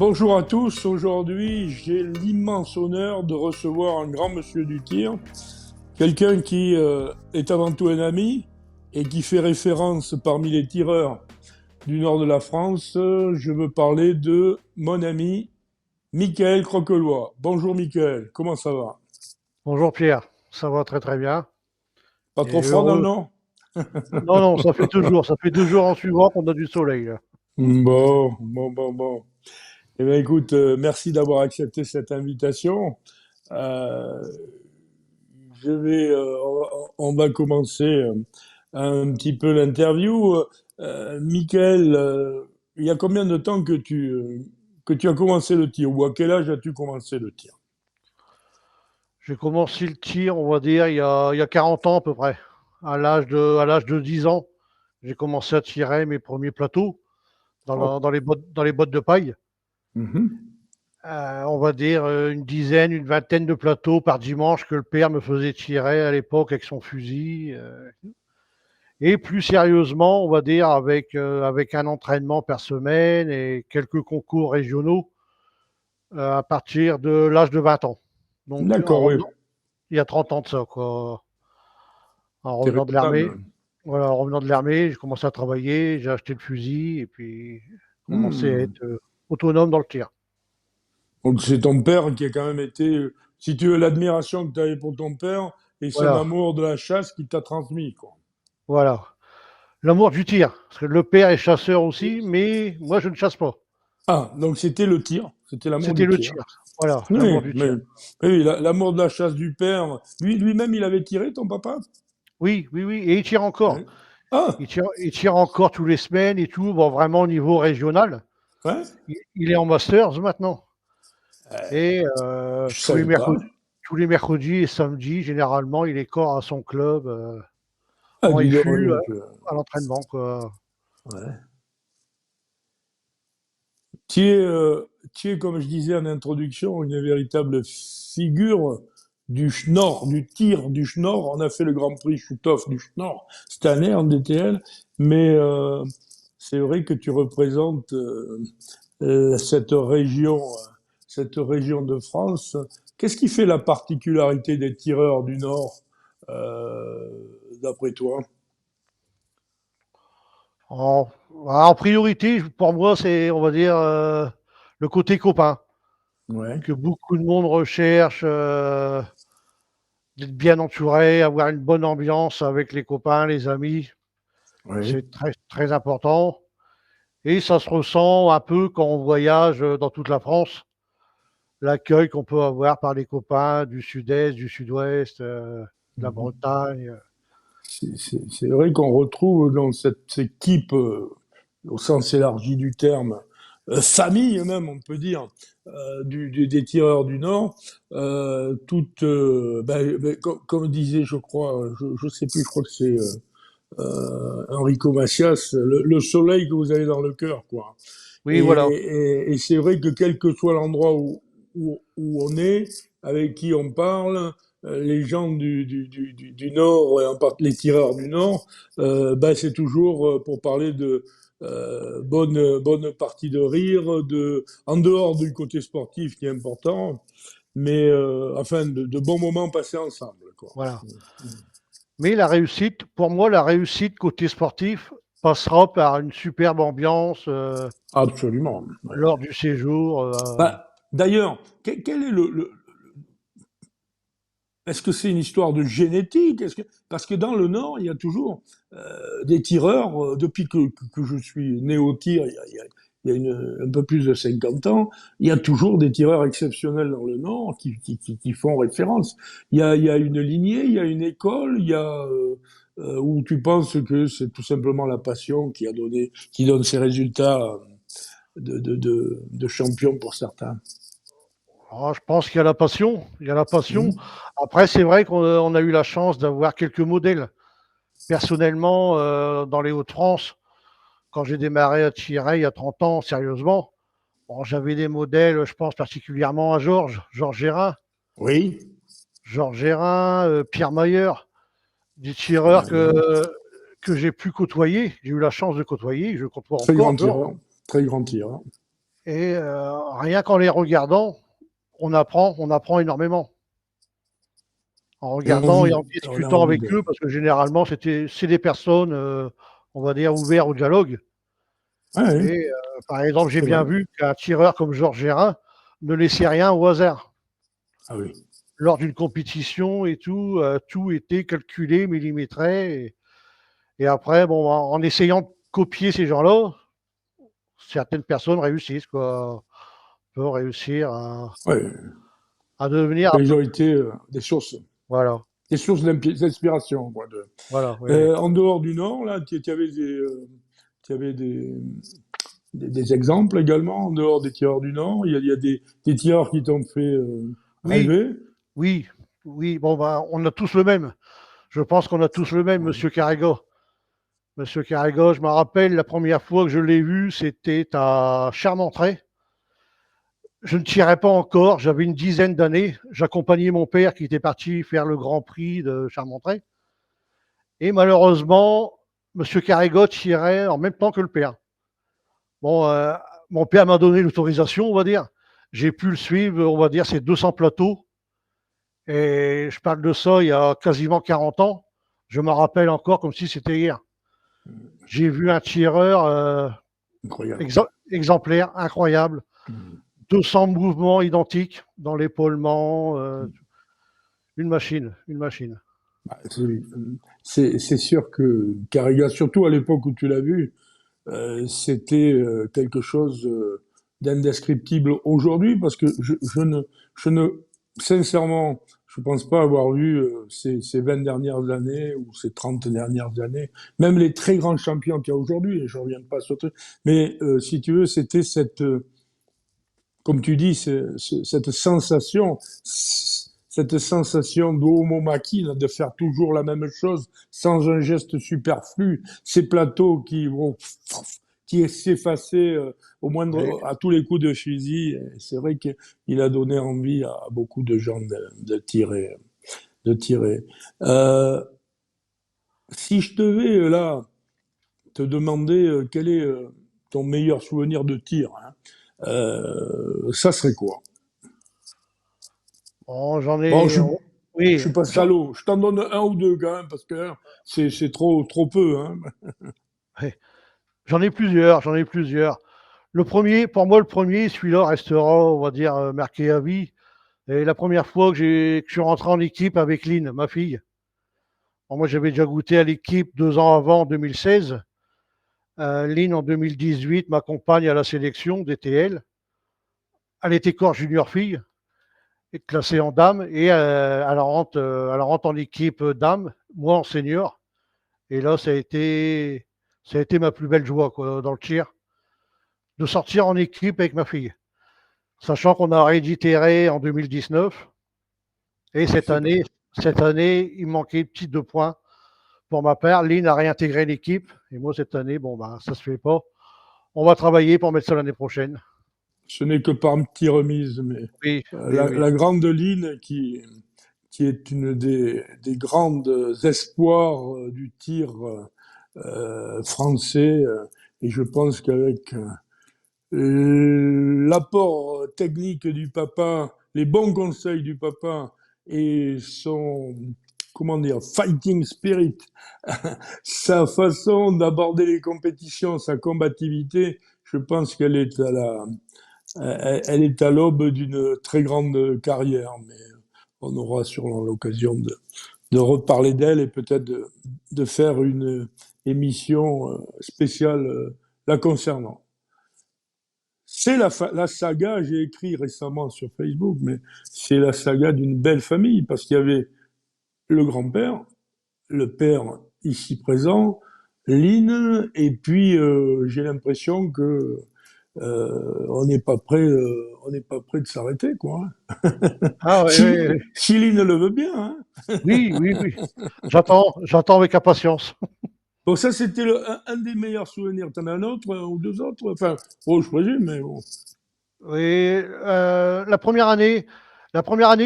Bonjour à tous, aujourd'hui j'ai l'immense honneur de recevoir un grand monsieur du tir, quelqu'un qui est avant tout un ami et qui fait référence parmi les tireurs du nord de la France. Je veux parler de mon ami Michael Croquelois. Bonjour Michael, comment ça va? Bonjour Pierre, ça va très très bien. Pas trop Et froid dans le heureux. nord? Non, non, ça fait 2 jours en suivant qu'on a du soleil là. Bon. Eh bien écoute, merci d'avoir accepté cette invitation. Euh, on va commencer un petit peu l'interview. Michael, il y a combien de temps que tu as commencé le tir ou à quel âge as-tu commencé le tir? J'ai commencé le tir, on va dire, il y a 40 ans à peu près. À l'âge de 10 ans, j'ai commencé à tirer mes premiers plateaux Oh. dans les bottes de paille. Mhm. On va dire une dizaine, une vingtaine de plateaux par dimanche que le père me faisait tirer à l'époque avec son fusil. Et plus sérieusement, on va dire, avec un entraînement par semaine et quelques concours régionaux à partir de l'âge de 20 ans. Donc, D'accord, oui. il y a 30 ans de ça, quoi. En C'est revenant de l'armée, raisonnable. voilà, en revenant de l'armée, j'ai commencé à travailler, j'ai acheté le fusil et puis commencé à Hmm. être autonome dans le tir. Donc c'est ton père qui a quand même été, si tu veux, l'admiration que tu avais pour ton père et son Voilà, amour de la chasse qui t'a transmis, quoi. voilà. L'amour du tir, parce que le père est chasseur aussi, mais moi je ne chasse pas. Ah, donc c'était le tir, c'était l'amour C'était du le tir. tir, voilà, Oui, l'amour du mais tir. oui, l'amour de la chasse du père. Lui-même, il avait tiré, ton papa? Oui, oui, oui, et il tire encore. Oui. Ah, Il tire encore tous les semaines et tout, bon, vraiment au niveau régional. ouais, Il est en Masters maintenant. Et je savais pas. tous les mercredis et samedis, généralement, il est corps à son club Ah, en dis donc, FU donc, à l'entraînement, quoi. ouais. Tu es, comme je disais en introduction, une véritable figure du Schnorr, du tir du Schnorr. On a fait le Grand Prix shoot-off du Schnorr cette année en DTL, mais c'est vrai que tu représentes cette région de France. Qu'est-ce qui fait la particularité des tireurs du Nord, euh, d'après toi? En, en priorité, pour moi, c'est, on va dire, le côté copain, Ouais, que beaucoup de monde recherche, d'être bien entouré, avoir une bonne ambiance avec les copains, les amis. oui. C'est très, très important. Et ça se ressent un peu quand on voyage dans toute la France. L'accueil qu'on peut avoir par les copains du sud-est, du sud-ouest, de la Bretagne. C'est vrai qu'on retrouve dans cette équipe, au sens élargi du terme, famille même, on peut dire, des tireurs du Nord, toute, comme disait, je crois, je sais plus, je crois que c'est Enrico Macias, le soleil que vous avez dans le cœur, quoi. Oui, voilà. Et c'est vrai que quel que soit l'endroit où on est, avec qui on parle, les gens du Nord, et les tireurs du Nord, ben c'est toujours pour parler de bonne partie de rire, en dehors du côté sportif qui est important, mais enfin de bons moments passés ensemble, quoi. Voilà. Mais la réussite, pour moi, la réussite côté sportif passera par une superbe ambiance Absolument. Ouais. lors du séjour. Bah, d'ailleurs, quel est est-ce que c'est une histoire de génétique? Parce que dans le Nord, il y a toujours des tireurs, depuis que je suis né au tir, il y a un peu plus de 50 ans, il y a toujours des tireurs exceptionnels dans le Nord qui font référence. Il y a une lignée, il y a une école, il y a où tu penses que c'est tout simplement la passion qui donne ces résultats de champion pour certains. Je pense qu'il y a la passion. Il y a la passion. Mhm. Après, c'est vrai qu'on a eu la chance d'avoir quelques modèles. Personnellement, dans les Hauts-de-France, quand j'ai démarré à tirer il y a 30 ans, sérieusement, bon, j'avais des modèles, je pense particulièrement à Georges Gérin, Oui, Pierre Mayer, des tireurs Pierre-Maillard. que j'ai pu côtoyer. J'ai eu la chance de côtoyer, je côtoie Très grand encore Georges. tireur, très grand tireur. Et rien qu'en les regardant, on apprend énormément. En Et regardant et en on a discutant envie avec de. eux, parce que généralement, c'est des personnes, on va dire, ouvertes au dialogue. Ouais, ouais, Et par exemple, j'ai c'est vrai. bien vu qu'un tireur comme Georges Gérin ne laissait rien au hasard. Ah oui. Lors d'une compétition et tout était calculé, millimétré. Et après, bon, en essayant de copier ces gens-là, certaines personnes réussissent, quoi. Peuvent réussir Ouais. à devenir un Ils peu. ont été Voilà, des sources d'inspiration, quoi. voilà, oui, oui. En dehors du Nord, là, tu avais tu avais des exemples également, en dehors des tireurs du Nord. Il y a des tireurs qui t'ont fait Oui, rêver. oui, oui. Bon, ben, on a tous le même. Je pense qu'on a tous le même, Ouais. Monsieur Carrego. Monsieur Carrego, je me rappelle la première fois que je l'ai vu, c'était à Charmentré. Je ne tirais pas encore, j'avais une dizaine d'années. J'accompagnais mon père qui était parti faire le Grand Prix de Charmentré. Et malheureusement, Monsieur Carrego tirait en même temps que le père. Bon, mon père m'a donné l'autorisation, on va dire. J'ai pu le suivre, on va dire, c'est 200 plateaux. Et je parle de ça il y a quasiment 40 ans. Je me rappelle encore comme si c'était hier. J'ai vu un tireur Incroyable. exemplaire, incroyable. 200 mouvements identiques dans l'épaulement. Une machine, une machine. Bah, c'est sûr que Carriga, surtout à l'époque où tu l'as vu, c'était quelque chose d'indescriptible aujourd'hui parce que je ne, sincèrement, je pense pas avoir vu ces 20 dernières années ou ces 30 dernières années, même les très grands champions qu'il y a aujourd'hui, et je reviens pas sur tout, mais si tu veux, c'était comme tu dis, cette sensation d'homo machine, de faire toujours la même chose sans un geste superflu, ces plateaux qui s'effaçaient au Oui. moindre, à tous les coups de fusil. C'est vrai qu'il a donné envie à beaucoup de gens de tirer, de tirer. Euh, Si je devais là te demander quel est ton meilleur souvenir de tir, hein, ça serait quoi? Bon, j'en Bon, ai. je Oui, suis pas salaud. Je t'en donne un ou deux quand même parce que hein, c'est trop peu. Hein. oui. J'en ai plusieurs, j'en ai plusieurs. Le premier, pour moi, le premier, celui-là restera, on va dire, marqué à vie. Et la première fois que je suis rentré en équipe avec Lynn, ma fille. Bon, moi, j'avais déjà goûté à l'équipe 2 ans avant, en 2016. Lynn, en 2018, m'accompagne à la sélection DTL. Elle était corps junior fille, classée en dame, et elle rentre en équipe dame, moi en senior. Et là, ça a été ma plus belle joie, quoi, dans le tir, de sortir en équipe avec ma fille. Sachant qu'on a réitéré en 2019. Et C'est pas- cette année, il manquait petit 2 points pour ma part. Lynn a réintégré l'équipe. Et moi, cette année, bon, ben, ça se fait pas. On va travailler pour mettre ça l'année prochaine. Ce n'est que par petite remise, mais Oui, oui, oui. la grande ligne qui est une des grandes espoirs du tir français. Et je pense qu'avec l'apport technique du papa, les bons conseils du papa et son, comment dire, fighting spirit, sa façon d'aborder les compétitions, sa combativité, je pense qu'elle est elle est à l'aube d'une très grande carrière, mais on aura sûrement l'occasion de reparler d'elle et peut-être de faire une émission spéciale la concernant. C'est la saga, j'ai écrit récemment sur Facebook, mais c'est la saga d'une belle famille, parce qu'il y avait le grand-père, le père ici présent, Lynn, et puis j'ai l'impression que on n'est pas prêt de s'arrêter, quoi. Ah oui, oui, oui. Si Lynn le veut bien, hein. Oui, oui, oui. J'attends avec impatience. Bon, ça, c'était un des meilleurs souvenirs. T'en as un autre, un ou deux autres? Enfin, oh, je présume, mais bon. Oui, la première année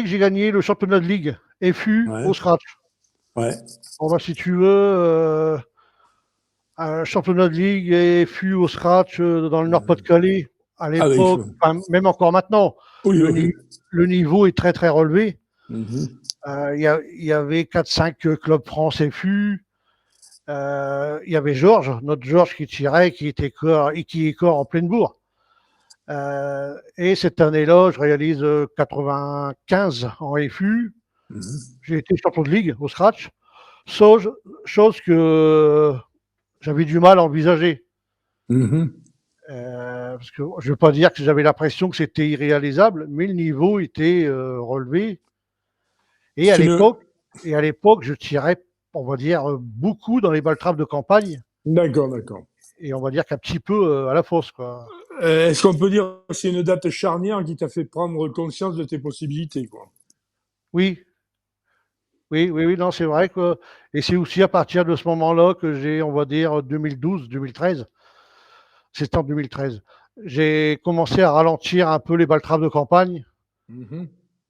que j'ai gagné le championnat de ligue, FU Ouais, au scratch. ouais. Bon, bah, si tu veux, un championnat de ligue et FU au scratch dans le Euh, Nord-Pas-de-Calais, à Ah, ben, il l'époque, faut. enfin, même encore maintenant, Oui, le, oui. ni- le niveau est très très relevé. Mhm. Il y avait 4-5 clubs français FU. Il y avait Georges, notre Georges qui tirait, qui est corps en pleine bourre. Et cette année-là, je réalise 95 en FU. Mhm. J'ai été champion de ligue au scratch, chose que j'avais du mal à envisager. Mhm. Parce que je ne veux pas dire que j'avais l'impression que c'était irréalisable, mais le niveau était relevé. Et à C'est une... l'époque, je tirais, on va dire, beaucoup dans les balles-trappes de campagne. D'accord, d'accord. Et on va dire qu'un petit peu à la fosse, quoi. Est-ce qu'on peut dire que c'est une date charnière qui t'a fait prendre conscience de tes possibilités, quoi? Oui, oui, non, c'est vrai que. Et c'est aussi à partir de ce moment-là que j'ai, on va dire, 2012, 2013. C'est en 2013. J'ai commencé à ralentir un peu les balles-trappes de campagne Mhm.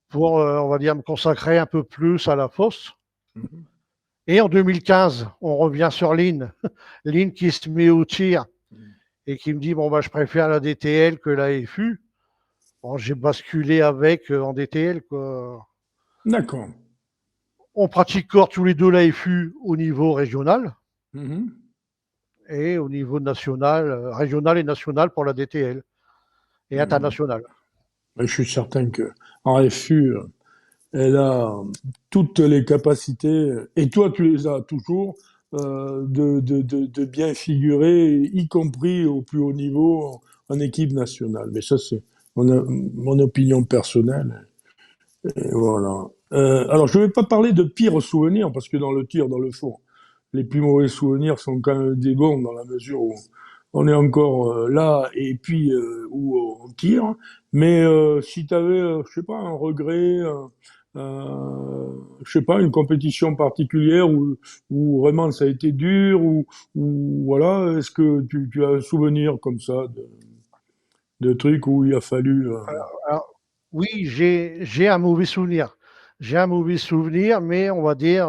pour, on va dire, me consacrer un peu plus à la fosse. Mhm. Et en 2015, on revient sur Lynn. Lynn qui se met au tir et qui me dit bon, bah, je préfère la DTL que la FU. Bon, j'ai basculé avec en DTL, quoi. D'accord. On pratique corps tous les deux la FU au niveau régional Mhm. et au niveau national, régional et national pour la DTL et Mhm. international. Je suis certain que en FU, elle a toutes les capacités, et toi tu les as toujours, de bien figurer, y compris au plus haut niveau en équipe nationale. Mais ça, c'est mon opinion personnelle. Et voilà. Alors, je ne vais pas parler de pires souvenirs, parce que dans le tir, dans le fond, les plus mauvais souvenirs sont quand même des bons, dans la mesure où on est encore là, et puis où on tire. Mais si tu avais, je sais pas, un regret, je sais pas, une compétition particulière où vraiment ça a été dur, ou voilà, est-ce que tu as un souvenir comme ça de trucs où il a fallu... Alors, oui, j'ai un mauvais souvenir. J'ai un mauvais souvenir, mais on va dire,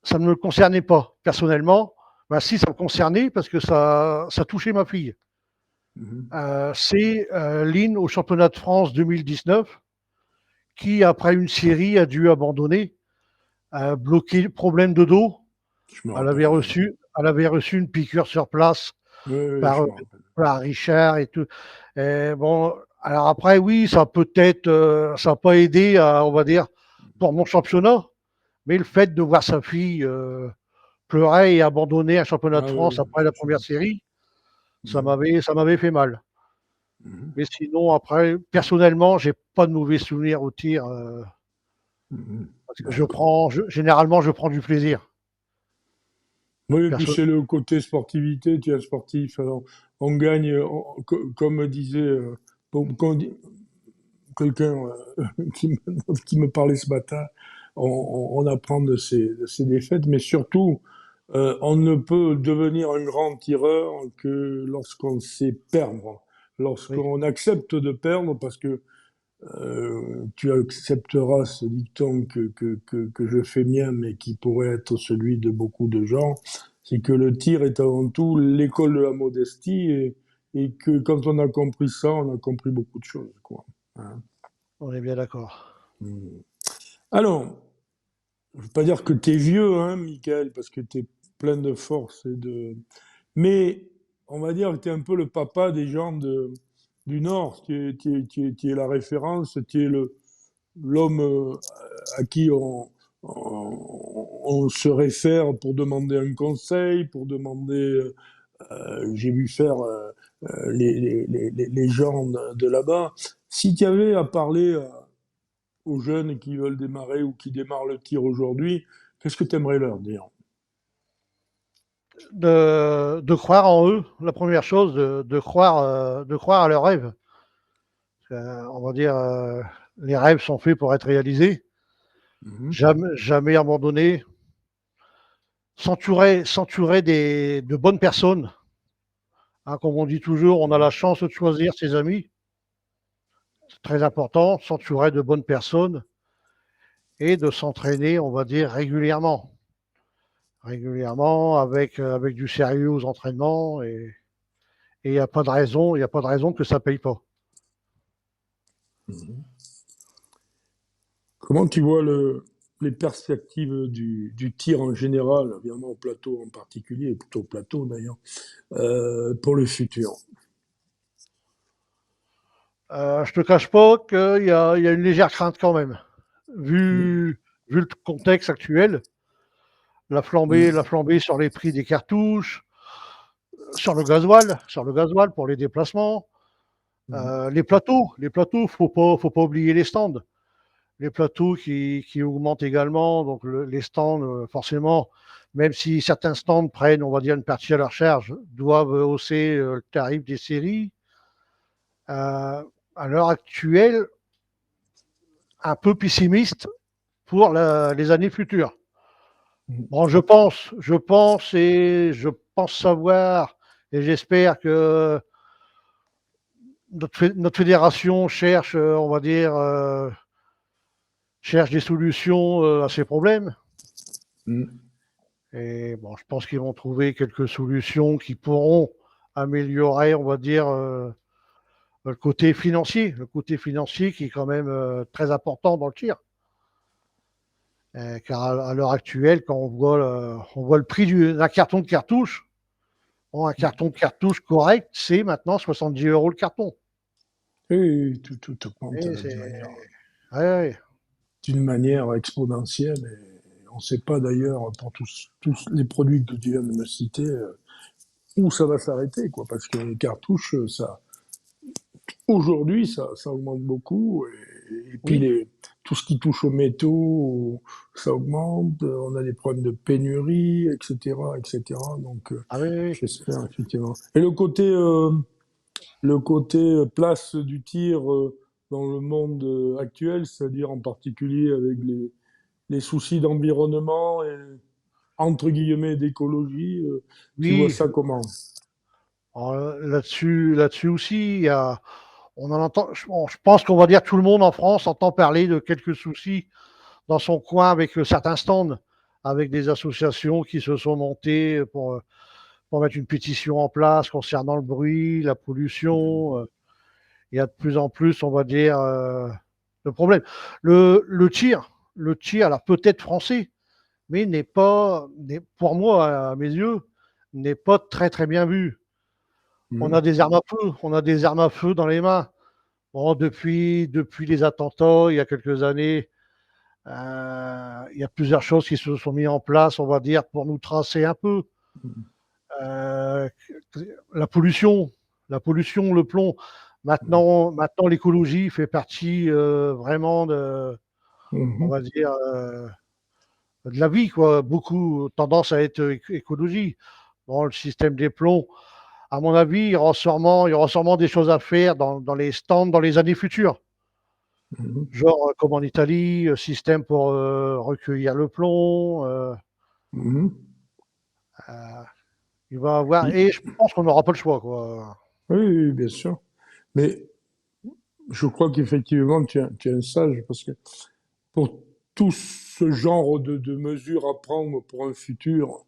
ça ne me concernait pas personnellement. Ben, si, ça me concernait parce que ça touchait ma fille. Mhm. C'est Lynn au championnat de France 2019 qui, après une série, a dû abandonner, bloqué, problème de dos. Je me rappelle, oui. Elle avait reçu une piqûre sur place Oui, oui, par, je me rappelle. par Richard et tout. Et bon, alors après, oui, ça peut-être, ça n'a pas aidé, on va dire, pour mon championnat, mais le fait de voir sa fille pleurer et abandonner un championnat de Ah France oui, après la je première me rappelle. série, Mhm. ça m'avait fait mal. Mhm. Mais sinon, après, personnellement, j'ai pas de mauvais souvenirs au tir Mhm. parce que D'accord. généralement, je prends du plaisir. Oui, et puis Perso- c'est le côté sportivité, tu es sportif, alors on gagne, comme disait quelqu'un qui me parlait ce matin, on apprend de ses défaites, mais surtout, on ne peut devenir un grand tireur que lorsqu'on sait perdre, oui, lorsqu'on accepte de perdre, parce que tu accepteras ce dicton que je fais mien, mais qui pourrait être celui de beaucoup de gens, c'est que le tir est avant tout l'école de la modestie, et que quand on a compris ça, on a compris beaucoup de choses, quoi. Hein. on est bien d'accord. Hmm. Alors, je veux pas dire que t'es vieux, hein, Michael, parce que t'es plein de force et de... Mais on va dire que t'es un peu le papa des gens du Nord, qui est la référence, qui est l'homme à qui on se réfère pour demander un conseil, pour demander... j'ai vu faire les gens de là-bas. Si tu avais à parler aux jeunes qui veulent démarrer ou qui démarrent le tir aujourd'hui, qu'est-ce que tu aimerais leur dire? De croire en eux, la première chose, de croire à leurs rêves. On va dire, les rêves sont faits pour être réalisés. Mhm. Jamais, jamais abandonner. S'entourer de bonnes personnes. Hein, comme on dit toujours, on a la chance de choisir ses amis. C'est très important, s'entourer de bonnes personnes et de s'entraîner, on va dire, régulièrement. Régulièrement, avec du sérieux aux entraînements et il n'y a pas de raison que ça ne paye pas. Mhm. Comment tu vois les perspectives du tir en général, évidemment au plateau en particulier, et plutôt au plateau d'ailleurs, pour le futur? Je te cache pas qu'il y a une légère crainte quand même, Mhm. vu le contexte actuel, la flambée sur les prix des cartouches, sur le gasoil pour les déplacements, Mhm. les plateaux, faut pas oublier les stands, les plateaux qui augmentent également, donc les stands, forcément, même si certains stands prennent, on va dire, une partie à leur charge, doivent hausser le tarif des séries. Euh, à l'heure actuelle, un peu pessimiste pour les années futures. Mhm. Bon, je pense savoir et j'espère que notre fédération cherche, on va dire, cherche des solutions à ces problèmes. Mhm. Et bon, je pense qu'ils vont trouver quelques solutions qui pourront améliorer, on va dire, le côté financier qui est quand même très important dans le tir. Car à l'heure actuelle, quand on voit le prix d'un carton de cartouche, bon, un carton de cartouche correct, c'est maintenant 70 € le carton. Et tout augmente Et c'est... Ouais, ouais. d'une manière exponentielle. Et on ne sait pas d'ailleurs, pour tous les produits que tu viens de me citer, où ça va s'arrêter, quoi, parce que les cartouches, aujourd'hui, ça augmente beaucoup, et puis Oui, tout ce qui touche aux métaux, ça augmente, on a des problèmes de pénurie, etc., etc., donc, ah oui, oui. j'espère, effectivement. Et le côté place du tir dans le monde actuel, c'est-à-dire en particulier avec les soucis d'environnement et entre guillemets d'écologie, tu vois Oui, ça comment? là-dessus aussi, on en entend, je pense qu'on va dire que tout le monde en France entend parler de quelques soucis dans son coin avec certains stands, avec des associations qui se sont montées pour mettre une pétition en place concernant le bruit, la pollution. Il y a de plus en plus, on va dire, de problèmes. Le tir, alors peut-être français, mais pour moi, à mes yeux, n'est pas très très bien vu. On a Mhm. des armes à feu, on a des armes à feu dans les mains. Bon, depuis les attentats, il y a quelques années, il y a plusieurs choses qui se sont mises en place, on va dire, pour nous tracer un peu. Euh, la pollution, le plomb. Maintenant l'écologie fait partie vraiment on Mhm. va dire, de la vie, quoi. Beaucoup tendance à être écologie. Bon, le système des plombs, à mon avis, il y aura sûrement des choses à faire dans les stands dans les années futures. Mhm. Genre, comme en Italie, système pour recueillir le plomb. Mhm. Euh, il va avoir, Oui, et je pense qu'on n'aura pas le choix, quoi. oui, oui, bien sûr. Mais je crois qu'effectivement, tu es un sage, parce que pour tout ce genre de mesures à prendre pour un futur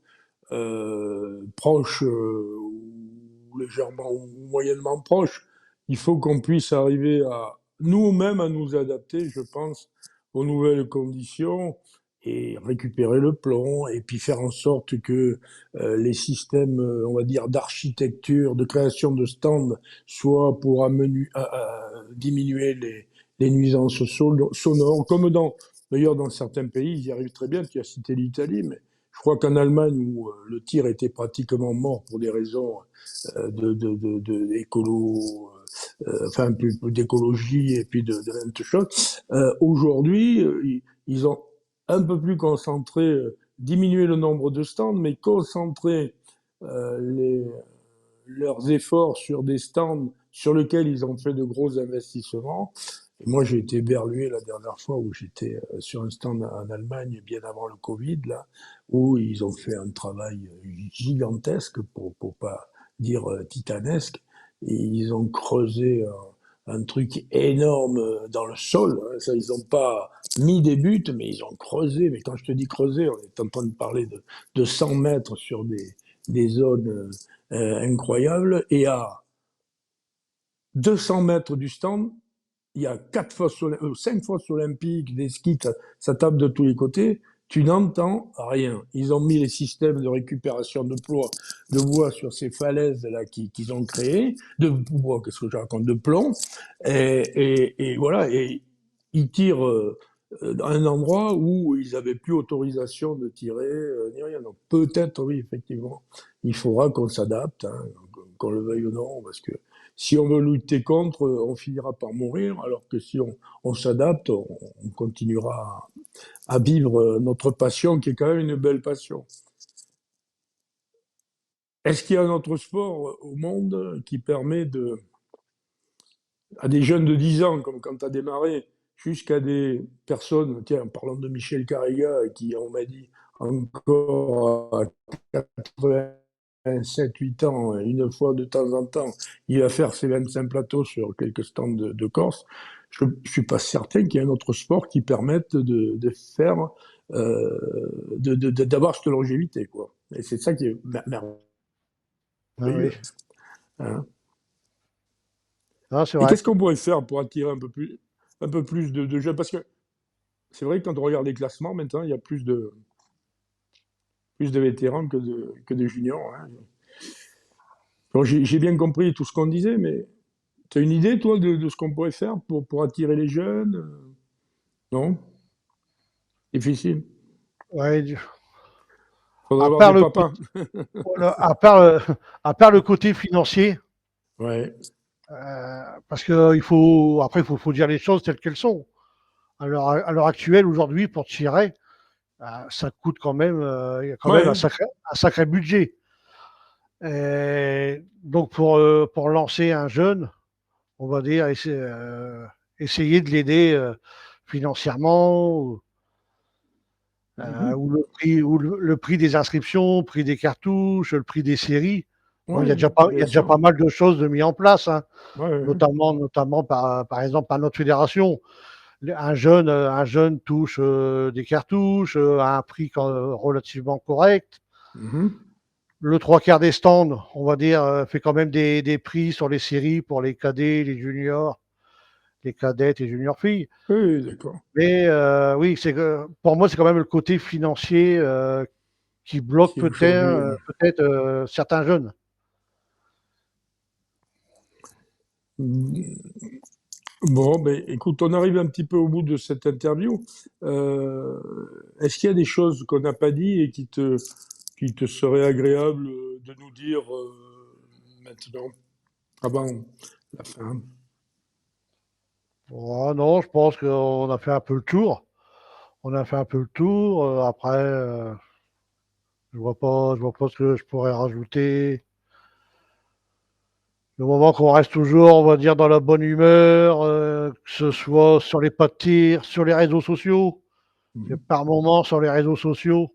proche ou légèrement ou moyennement proche, il faut qu'on puisse arriver à nous-mêmes à nous adapter, je pense, aux nouvelles conditions et récupérer le plomb et puis faire en sorte que les systèmes, on va dire, d'architecture, de création de stands soient pour diminuer les nuisances sonores, comme d'ailleurs dans certains pays, ils y arrivent très bien. Tu as cité l'Italie, mais je crois qu'en Allemagne, où le tir était pratiquement mort pour des raisons enfin plus d'écologie et puis de même chose, aujourd'hui, ils ont un peu plus concentré, diminué le nombre de stands, mais concentré leurs efforts sur des stands sur lesquels ils ont fait de gros investissements. Et moi, j'ai été berlué la dernière fois où j'étais sur un stand en Allemagne, bien avant le Covid, là, où ils ont fait un travail gigantesque, pour pas dire titanesque, et ils ont creusé un truc énorme dans le sol. Hein. Ça, ils n'ont pas mis des buts, mais ils ont creusé. Mais quand je te dis creuser, on est en train de parler de 100 mètres sur des zones incroyables. Et 200 mètres du stand, il y a 5 fosses olympiques, des skis, ça tape de tous les côtés. Tu n'entends rien. Ils ont mis les systèmes de récupération de bois sur ces falaises là qu'ils ont créées, de bois, qu'est-ce que je raconte, de plomb, et voilà. Et ils tirent dans un endroit où ils n'avaient plus autorisation de tirer ni rien. Donc peut-être, oui, effectivement, il faudra qu'on s'adapte, hein, qu'on le veuille ou non, parce que si on veut lutter contre, on finira par mourir, alors que si on s'adapte, on continuera à vivre notre passion, qui est quand même une belle passion. Est-ce qu'il y a un autre sport au monde qui permet à des jeunes de 10 ans, comme quand tu as démarré, jusqu'à des personnes, tiens, parlant de Michel Carrega, qui, on m'a dit, encore à 87, 8 ans, une fois de temps en temps, il va faire ses 25 plateaux sur quelques stands de Corse. Je ne suis pas certain qu'il y ait un autre sport qui permette de faire, d'avoir cette longévité, quoi. Et c'est ça qui est Ah oui. merveilleux. Hein. Ah, c'est Et vrai. qu'est-ce qu'on pourrait faire pour attirer un peu plus de jeunes? Parce que c'est vrai que quand on regarde les classements, maintenant, il y a plus de vétérans que de juniors. Hein. Bon, j'ai bien compris tout ce qu'on disait, mais tu as une idée, toi, de ce qu'on pourrait faire pour attirer les jeunes? Non? Difficile. Ouais, Faudrait à avoir part des le, papas. voilà, à part le côté financier, Ouais. parce que après, faut dire les choses telles qu'elles sont. À l'heure actuelle, aujourd'hui, pour tirer, ça coûte quand même, il y a quand même Ouais. un sacré budget. Et donc, pour lancer un jeune, on va dire, essayer de l'aider financièrement, Mhm. ou le prix des inscriptions, le prix des cartouches, le prix des séries. Bon, Ouais, il y bien a déjà sûr. pas mal de choses de mis en place, hein, Ouais. notamment par exemple par notre fédération. Un jeune touche des cartouches à un prix relativement correct. Mhm. Le trois quarts des stands, on va dire, fait quand même des prix sur les séries pour les cadets, les juniors, les cadettes et juniors filles. Oui, d'accord. Mais oui, pour moi, c'est quand même le côté financier qui bloque Qui aujourd'hui. peut-être certains jeunes. Bon, ben, écoute, on arrive un petit peu au bout de cette interview. Euh, Est-ce qu'il y a des choses qu'on n'a pas dit et qui te seraient agréables de nous dire maintenant, avant la fin? Oh, non, je pense qu'on a fait un peu le tour. On a fait un peu le tour. Après, je vois pas ce que je pourrais rajouter. Le moment qu'on reste toujours, on va dire, dans la bonne humeur, que ce soit sur les pas de tir, sur les réseaux sociaux. Et Mhm. par moment, sur les réseaux sociaux,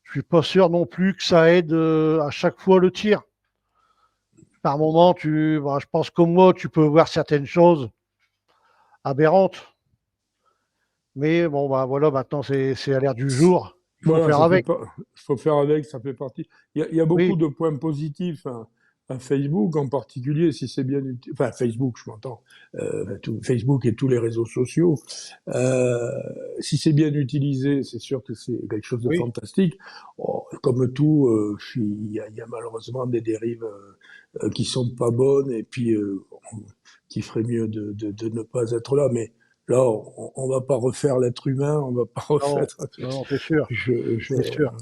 je suis pas sûr non plus que ça aide à chaque fois le tir. Par moment, je pense comme moi, tu peux voir certaines choses aberrantes. Mais bon, bah voilà, maintenant c'est à l'air du jour. Il faut Voilà, faire ça fait avec. pas, faut faire avec, ça fait partie. Il y a beaucoup Oui, de points positifs à Facebook, en particulier si c'est bien utilisé. Enfin, Facebook, je m'entends. Facebook et tous les réseaux sociaux. Euh, Si c'est bien utilisé, c'est sûr que c'est quelque chose de oui. fantastique. Oh, comme tout, il y a malheureusement des dérives qui sont pas bonnes et puis qui ferait mieux de ne pas être là. Mais là, on va pas refaire l'être humain, on va pas refaire. Non, non, c'est sûr, Je, je, c'est sûr.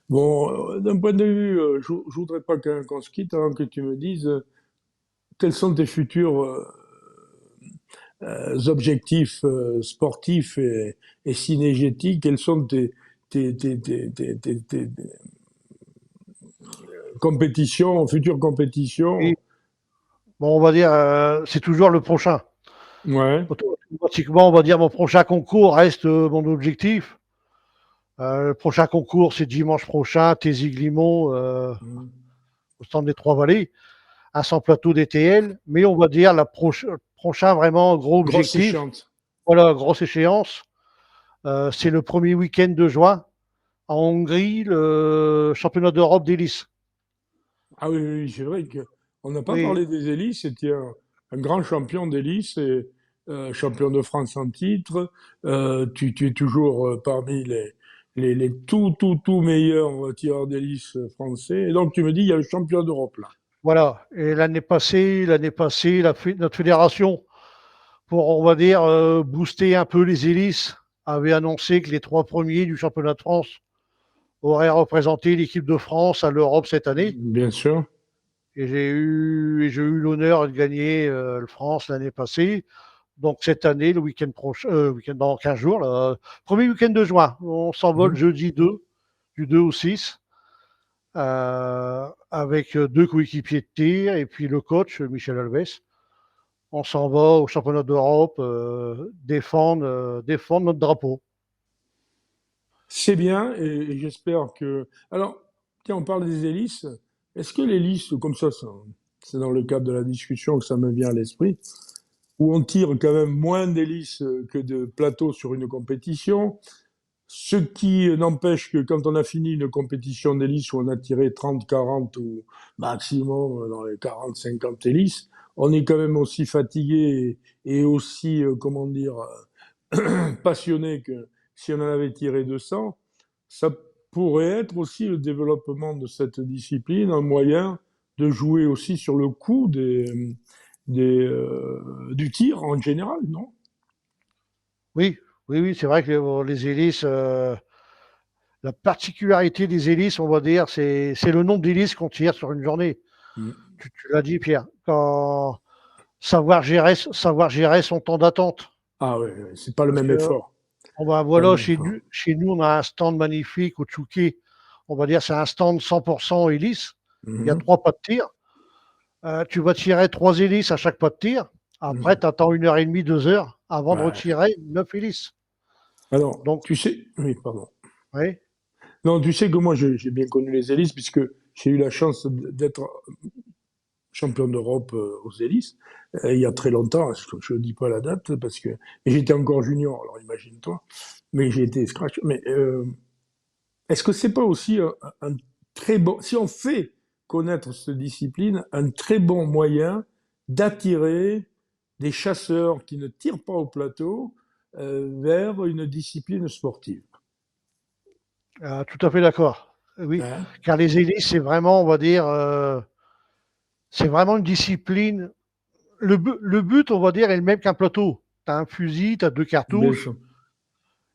Bon, d'un point de vue, je voudrais pas qu'on se quitte avant que tu me dises quels sont tes futurs objectifs sportifs et cinégétiques, quelles sont tes compétitions, futures compétitions. Oui. Bon, on va dire, c'est toujours le prochain. Ouais. Automatiquement, on va dire mon prochain concours reste mon objectif. Le prochain concours, c'est dimanche prochain, Tézy-Glimont, au stand des Trois-Vallées, à 100 plateaux DTL. Mais on va dire prochain vraiment gros Grosse objectif. échéance. Voilà, grosse échéance. C'est le premier week-end de juin en Hongrie, le championnat d'Europe d'hélice. Ah oui, oui, c'est vrai que On n'a pas Oui, parlé des hélices. C'était un grand champion d'hélice et champion de France en titre. Tu es toujours parmi les tout meilleurs tireurs d'hélice français. Et donc, tu me dis, il y a le champion d'Europe là. voilà. Et l'année passée, notre fédération, pour, on va dire, booster un peu les hélices, avait annoncé que les 3 premiers du championnat de France auraient représenté l'équipe de France à l'Europe cette année. Bien sûr. Et j'ai eu l'honneur de gagner le France l'année passée. Donc cette année, le week-end prochain, dans 15 jours, là, premier week-end de juin, on s'envole Mhm. jeudi 2, du 2 au 6, avec 2 coéquipiers de tir et puis le coach, Michel Alves. On s'en va au championnat d'Europe défendre notre drapeau. C'est bien et j'espère que. Alors, tiens, on parle des hélices. Est-ce que l'hélice, comme ça, c'est dans le cadre de la discussion que ça me vient à l'esprit, où on tire quand même moins d'hélices que de plateaux sur une compétition, ce qui n'empêche que quand on a fini une compétition d'hélices où on a tiré 30, 40 ou maximum dans les 40, 50 hélices, on est quand même aussi fatigué et aussi, comment dire, passionné que si on en avait tiré 200, ça pourrait être aussi le développement de cette discipline, un moyen de jouer aussi sur le coup du tir en général, non? Oui, oui, oui, c'est vrai que les hélices, la particularité des hélices, on va dire, c'est le nombre d'hélices qu'on tire sur une journée. Mm. Tu l'as dit, Pierre. Savoir gérer son temps d'attente. Ah ouais, ouais, c'est pas le Parce même que, effort. Pas le voilà, même effort. chez nous, on a un stand magnifique au Tchouké. On va dire c'est un stand 100% hélice. Il y a Mhm. 3 pas de tir. Tu vas tirer 3 hélices à chaque pas de tir. Après, Mhm. tu attends 1 heure et demie, 2 heures avant de Ouais. retirer 9 hélices. Alors, Donc, tu sais, oui, pardon. oui, Non, tu sais que moi, j'ai bien connu les hélices puisque j'ai eu la chance d'être champion d'Europe aux hélices il y a très longtemps. Je ne dis pas la date parce que et j'étais encore junior, alors imagine-toi. Mais j'ai été scratch. Mais est-ce que c'est pas aussi un très bon, si on fait connaître cette discipline, un très bon moyen d'attirer des chasseurs qui ne tirent pas au plateau vers une discipline sportive? tout à fait d'accord. Oui, Hein. car les hélices, c'est vraiment, on va dire, c'est vraiment une discipline. Le but, on va dire, est le même qu'un plateau. Tu as un fusil, tu as 2 cartouches, Bien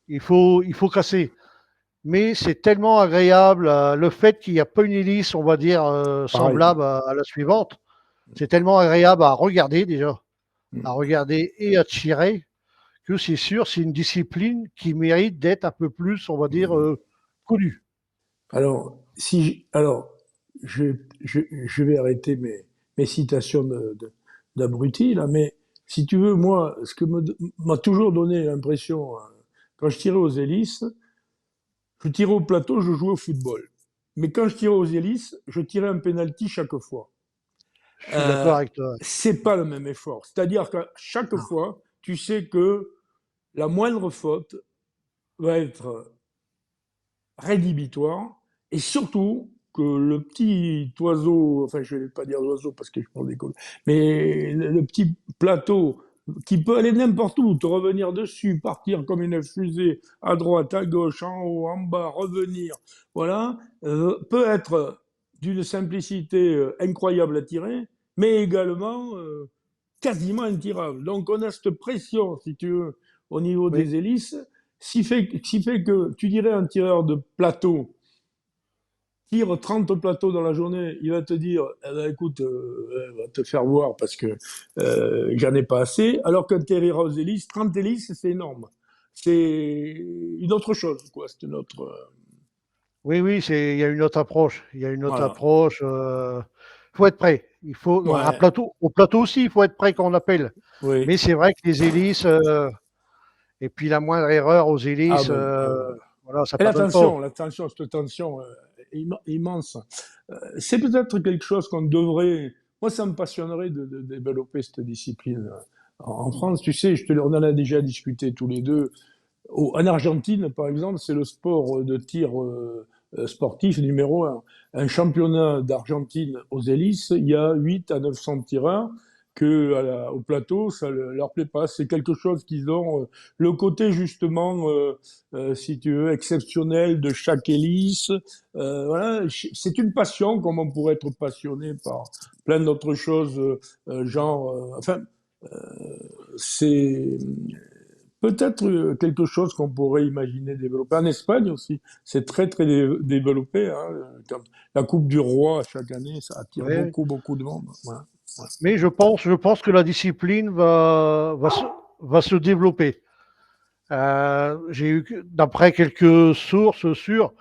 il faut casser. Mais c'est tellement agréable, le fait qu'il n'y a pas une hélice, on va dire, pareil. semblable à la suivante. C'est tellement agréable à regarder déjà, à regarder et à tirer, que c'est sûr, c'est une discipline qui mérite d'être un peu plus, on va dire, connue. Alors, alors, je vais arrêter mes citations d'abruti, là, mais si tu veux, moi, ce que m'a toujours donné l'impression, quand je tirais aux hélices, je tirais au plateau, je jouais au football. Mais quand je tirais aux hélices, je tirais un penalty chaque fois. Je suis Euh, d'accord avec toi. c'est pas le même effort. C'est-à-dire qu'à chaque Non. fois, tu sais que la moindre faute va être rédhibitoire, et surtout que le petit oiseau, enfin je ne vais pas dire oiseau parce que je prends des cols, mais le petit plateau qui peut aller n'importe où, te revenir dessus, partir comme une fusée à droite, à gauche, en haut, en bas, revenir, voilà, peut être d'une simplicité incroyable à tirer, mais également quasiment intirable. Donc on a cette pression, si tu veux, au niveau Oui, des hélices, qui fait que tu dirais un tireur de plateau tire 30 plateaux dans la journée, il va te dire, eh ben, écoute, va te faire voir parce que j'en ai pas assez, alors qu'un tireur aux hélices, 30 hélices, c'est énorme. C'est une autre chose, quoi. C'est une autre. oui, oui, il y a une autre approche. Il y a une autre Voilà. approche. Faut être prêt. Il faut un Ouais. plateau. Au plateau aussi, il faut être prêt quand on appelle. Oui. Mais c'est vrai que les hélices, et puis la moindre erreur aux Ah hélices, ben, voilà, ça et pardonne pas. cette tension immense. C'est peut-être quelque chose qu'on devrait. Moi, ça me passionnerait de développer cette discipline en France. Tu sais, on en a déjà discuté tous les deux. En Argentine, par exemple, c'est le sport de tir sportif numéro un. Un championnat d'Argentine aux hélices, il y a 8 à 900 tireurs que au plateau, ça leur plaît pas. C'est quelque chose qu'ils ont, le côté justement, si tu veux, exceptionnel de chaque hélice. Voilà, c'est une passion, comme on pourrait être passionné par plein d'autres choses, enfin, c'est peut-être quelque chose qu'on pourrait imaginer développer. En Espagne aussi, c'est très très développé. Hein. La Coupe du Roi chaque année, ça attire Ouais. beaucoup de monde. Voilà. Ouais. Mais je pense que la discipline va se développer. J'ai eu, d'après quelques sources sûres,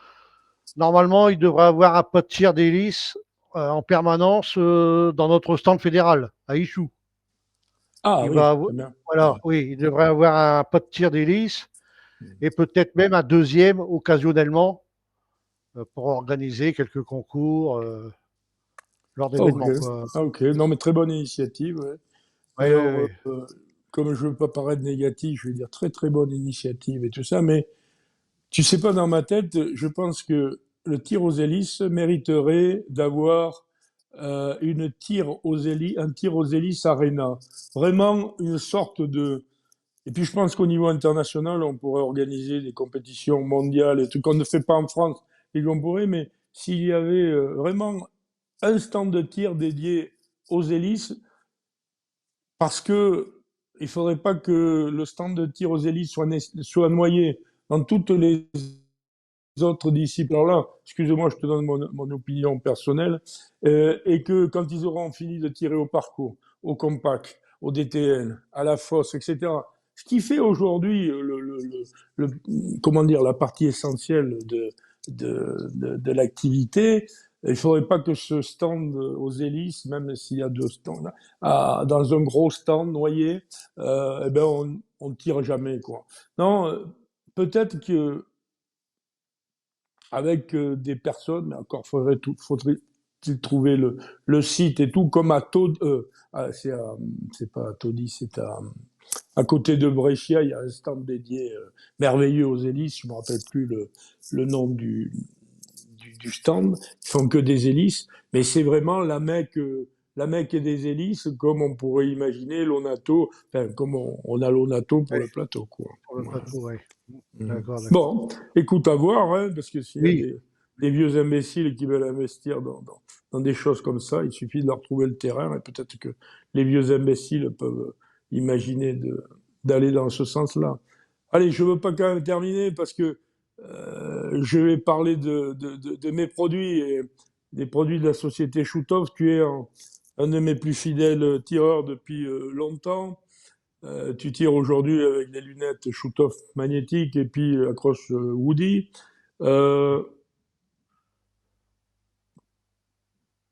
normalement, il devrait avoir un pas de tir d'hélice en permanence dans notre stand fédéral, à Ichou. Ah Il oui, va, très bien. voilà, oui, il devrait avoir un pas de tir d'hélice et peut-être même un deuxième occasionnellement pour organiser quelques concours lors Ah, ok, d'événements, quoi. ah, ok. Non, mais très bonne initiative. Ouais. Oui, oui, Alors, oui. comme je veux pas paraître négatif, je vais dire très très bonne initiative et tout ça, mais tu sais pas, dans ma tête, je pense que le tir aux hélices mériterait d'avoir un tir aux hélices arena. Vraiment une sorte de. Et puis je pense qu'au niveau international, on pourrait organiser des compétitions mondiales et trucs qu'on ne fait pas en France et qu'on pourrait, mais s'il y avait vraiment un stand de tir dédié aux hélices, parce que il faudrait pas que le stand de tir aux hélices soit noyé dans toutes les autres disciplines. Alors là, excuse-moi, je te donne mon opinion personnelle, et que quand ils auront fini de tirer au parcours, au compact, au DTN, à la fosse, etc., ce qui fait aujourd'hui comment dire, la partie essentielle de l'activité, il faudrait pas que ce stand aux hélices, même s'il y a deux stands, dans un gros stand noyé, eh ben on tire jamais, quoi. Non, peut-être que avec des personnes, mais encore faudrait-il trouver le site et tout, comme à Todi, c'est pas à Todi, c'est à côté de Brescia, il y a un stand dédié merveilleux aux hélices, je me rappelle plus le nom du stand, ils font que des hélices, mais c'est vraiment la Mecque des hélices, comme on pourrait imaginer l'Onato, enfin, comme on a l'Onato pour Ouais, le plateau, quoi. pour le Voilà. plateau, oui. Mhm. D'accord, d'accord. Bon, écoute, à voir, hein, parce que s'il y a Oui, des vieux imbéciles qui veulent investir dans des choses comme ça, il suffit de leur trouver le terrain et peut-être que les vieux imbéciles peuvent imaginer d'aller dans ce sens-là. Allez, je veux pas quand même terminer parce que je vais parler de mes produits et des produits de la société Shootov. Tu es un de mes plus fidèles tireurs depuis longtemps. Tu tires aujourd'hui avec des lunettes shoot-off magnétiques et puis accroche Woody. Euh,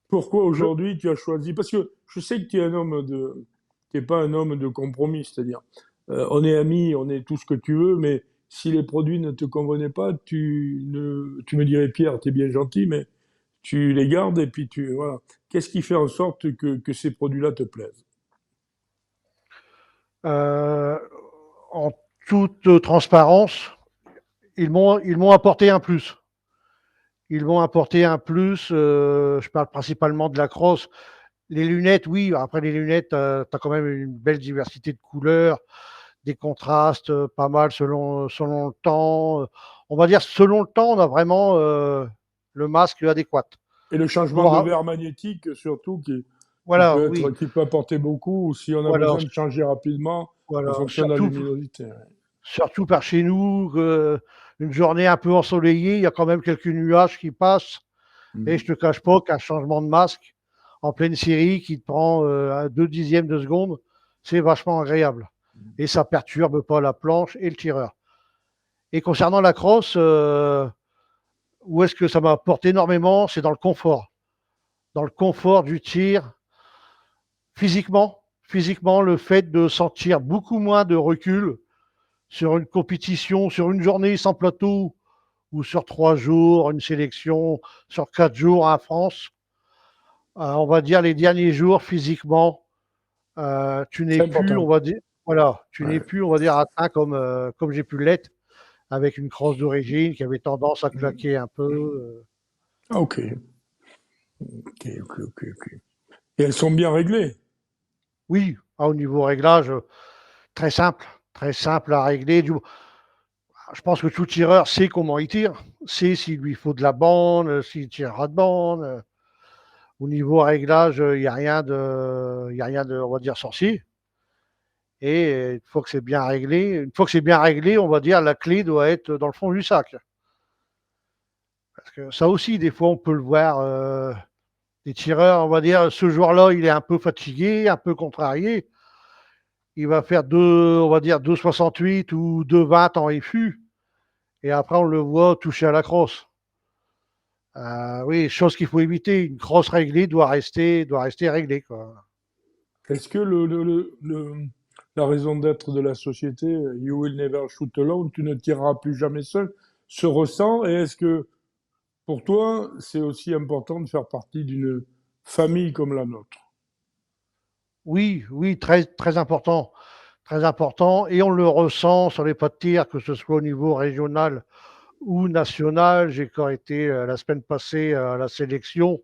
Pourquoi je, aujourd'hui tu as choisi? Parce que je sais que tu es t'es pas un homme de compromis, c'est-à-dire on est amis, on est tout ce que tu veux, mais si les produits ne te convenaient pas, tu me dirais Pierre, t'es bien gentil, mais tu les gardes et puis voilà. Qu'est-ce qui fait en sorte que ces produits-là te plaisent? euh, en toute transparence, ils m'ont apporté un plus. Ils m'ont apporté un plus. Je parle principalement de la crosse. Les lunettes, oui. Après les lunettes, tu as quand même une belle diversité de couleurs, des contrastes pas mal selon le temps. On va dire selon le temps, on a vraiment le masque adéquat. Et le changement de Pour, verre magnétique, surtout, voilà, oui, qui peut apporter beaucoup, ou si on a voilà, besoin de changer rapidement en voilà. fonction de la luminosité. Ouais. Surtout par chez nous, une journée un peu ensoleillée, il y a quand même quelques nuages qui passent. Et je Mm. te cache pas qu'un changement de masque en pleine série qui te prend 2/10 de seconde, c'est vachement agréable. Et ça perturbe pas la planche et le tireur. Et concernant la crosse, où est-ce que ça m'a apporté énormément? C'est dans le confort. Dans le confort du tir, physiquement, le fait de sentir beaucoup moins de recul sur une compétition, sur une journée sans plateau, ou sur 3 jours, une sélection sur 4 jours en France. On va dire les derniers jours physiquement, tu n'es C'est plus, on important. va dire, voilà, tu n'es Ouais. plus, on va dire, atteint comme j'ai pu l'être avec une crosse d'origine qui avait tendance à claquer un peu. Ah, ok. Ok, ok, ok, ok. Et elles sont bien réglées. Oui, au niveau réglage, très simple à régler. Je pense que tout tireur sait comment il tire, sait s'il lui faut de la bande, s'il tirera de bande. Au niveau réglage, il n'y a rien de, y a rien de, on va dire, sorcier. Et une fois que c'est bien réglé, on va dire, la clé doit être dans le fond du sac. Parce que ça aussi, des fois, on peut le voir. Les tireurs, on va dire, ce jour-là, il est un peu fatigué, un peu contrarié. Il va faire on va dire 2,68 ou 2,20 en FU. Et après, on le voit toucher à la crosse. Oui, chose qu'il faut éviter. Une crosse réglée doit rester réglée, quoi. Est-ce que la raison d'être de la société, You will never shoot alone, tu ne tireras plus jamais seul, se ressent? Et est-ce que pour toi, c'est aussi important de faire partie d'une famille comme la nôtre? Oui, oui, très, très important. Très important. Et on le ressent sur les pas de tir, que ce soit au niveau régional ou national. J'ai encore été la semaine passée à la sélection.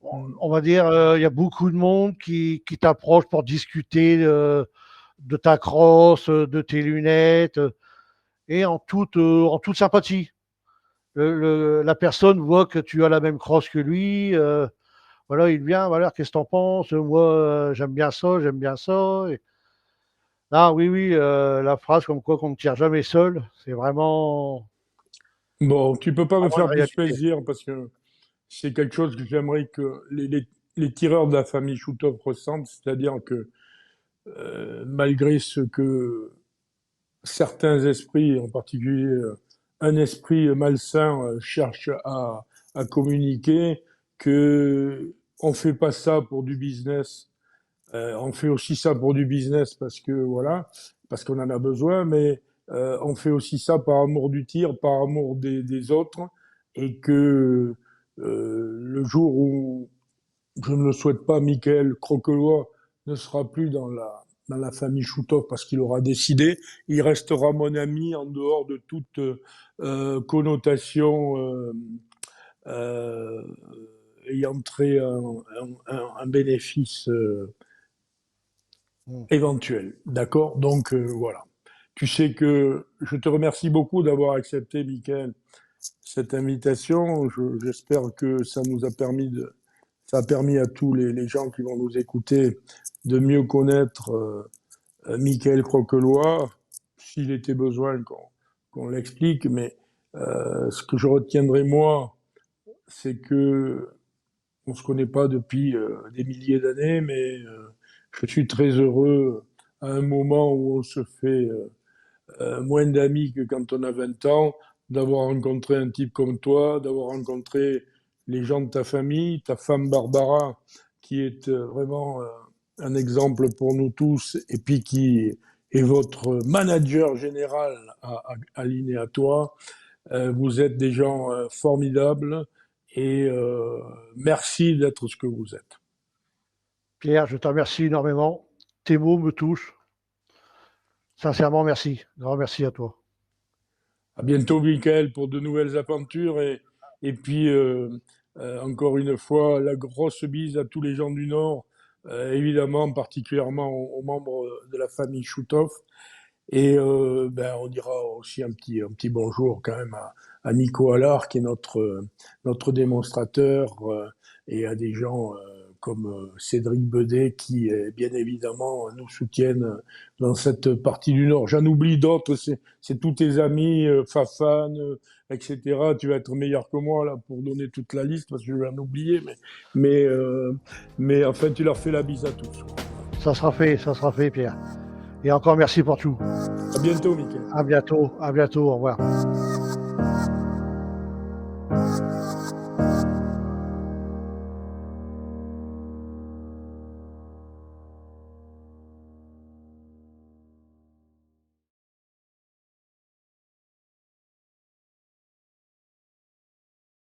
Mm. On va dire, il y a beaucoup de monde qui t'approche pour discuter de ta crosse, de tes lunettes, et en toute sympathie. La personne voit que tu as la même crosse que lui. Voilà, il vient, voilà, qu'est-ce que t'en penses? Moi, j'aime bien ça, j'aime bien ça. Ah oui, oui, la phrase comme quoi qu'on ne tire jamais seul, c'est Bon, tu peux pas me vraiment une faire plus réalité. plaisir parce que c'est quelque chose que j'aimerais que les tireurs de la famille Choutov ressentent, c'est-à-dire que malgré ce que certains esprits, en particulier un esprit malsain, cherche à communiquer, que on fait pas ça pour du business. On fait aussi ça pour du business parce que voilà, parce qu'on en a besoin, mais on fait aussi ça par amour du tir, par amour des autres, et que le jour où je ne le souhaite pas, Michael Croquelois ne sera plus dans la famille Choutov parce qu'il aura décidé. Il restera mon ami en dehors de toute connotation euh, ayant trait un bénéfice Mm. éventuel. D'accord. Donc voilà. Tu sais que je te remercie beaucoup d'avoir accepté, Michael, cette invitation. J'espère que ça nous a permis ça a permis à tous les gens qui vont nous écouter de mieux connaître Michael Croquelois, s'il était besoin qu'on l'explique. Mais ce que je retiendrai moi, c'est que on se connaît pas depuis des milliers d'années, mais je suis très heureux à un moment où on se fait moins d'amis que quand on a 20 ans, d'avoir rencontré un type comme toi, d'avoir rencontré les gens de ta famille, ta femme Barbara, qui est vraiment un exemple pour nous tous, et puis qui est votre manager général aligné à toi. Vous êtes des gens formidables et merci d'être ce que vous êtes. Pierre, je te remercie énormément. Tes mots me touchent. Sincèrement, merci. Grand merci à toi. À bientôt, Michael, pour de nouvelles aventures. Et puis, encore une fois, la grosse bise à tous les gens du Nord, évidemment, particulièrement aux membres de la famille Choutov. Et ben, on dira aussi un petit bonjour quand même à Nico Allard, qui est notre démonstrateur, et à des gens comme Cédric Bedet, qui bien évidemment nous soutiennent dans cette partie du Nord. J'en oublie d'autres, c'est tous tes amis, Fafan, etc. Tu vas être meilleur que moi là pour donner toute la liste parce que je vais en oublier, mais, euh, mais enfin tu leur fais la bise à tous. Ça sera fait, Pierre. Et encore merci pour tout. À bientôt, Mickaël. À bientôt, au revoir.